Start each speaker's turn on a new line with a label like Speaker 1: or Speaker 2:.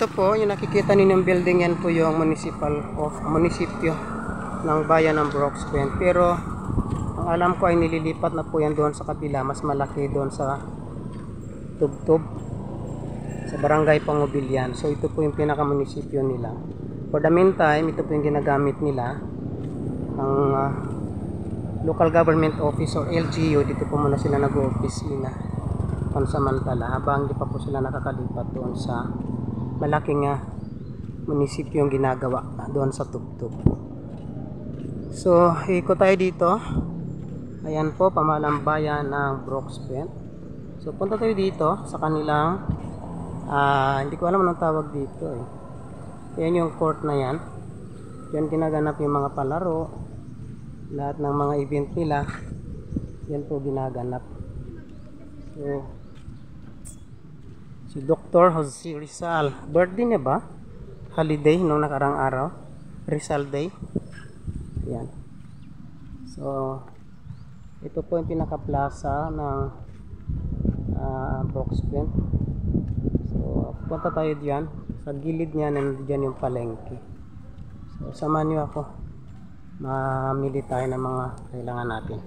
Speaker 1: ito po, yung nakikita ninyong building, yan po yung munisipyo ng bayan ng Brooks Bend. Pero ang alam ko ay nililipat na po yan doon sa kabila, mas malaki doon sa Tubtub, sa barangay Pangubilyan. So ito po yung pinaka-munisipyo nila. For the meantime, ito po yung ginagamit nila, ang local government office or LGU. Dito po muna sila nag-o-opisina pansamantala habang di pa po sila nakakalipat doon sa malaking munisipyo yung ginagawa doon sa Tubtub. So ikot tayo dito. Ayan po, pamahalang bayan ng Brooks Bend. So punta tayo dito sa kanilang hindi ko alam anong tawag dito eh. Yan yung court na yan. Yan ginaganap yung mga palaro, lahat ng mga event nila. Yan po ginaganap. So si Dr. Jose Rizal, birthday niya ba? Holiday nung nakarang araw, Rizal Day. Yan. So ito po yung pinaka-plaza ng Brooks Bend. So punta tayo diyan. Sa gilid niya, nandiyan yung palengke. So samahan niyo ako, mamili tayo ng mga kailangan natin.